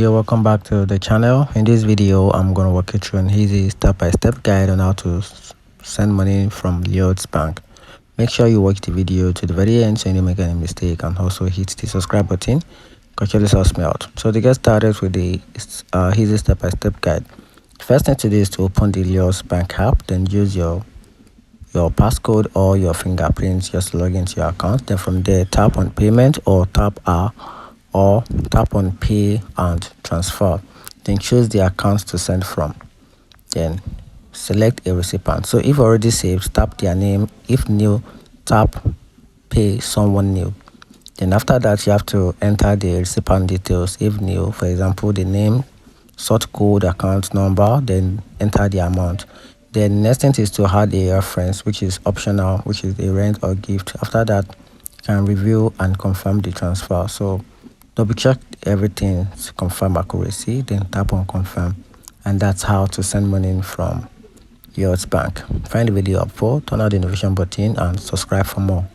You're welcome back to the channel. In this video, I'm going to walk you through an easy step-by-step guide on how to send money from Lloyds Bank. Make sure you watch the video to the very end so you don't make any mistake, and also hit the subscribe button because this helps me out. So to get started with the easy step-by-step guide, first thing to do is to open the Lloyds Bank app, then use your passcode or your fingerprints just log into your account. Then from there, tap on payment or tap on pay and transfer, then choose the accounts to send from, then select a recipient. So if already saved, tap their name. If new, tap pay someone new. Then after that, you have to enter the recipient details. If new, for example, the name, sort code, account number, then enter the amount. Then next thing is to add a reference, which is optional, which is a rent or gift. After that, you can review and confirm the transfer. So double check everything to confirm accuracy, then tap on confirm, and that's how to send money from Lloyds Bank. Find the video helpful, turn on the notification button and subscribe for more.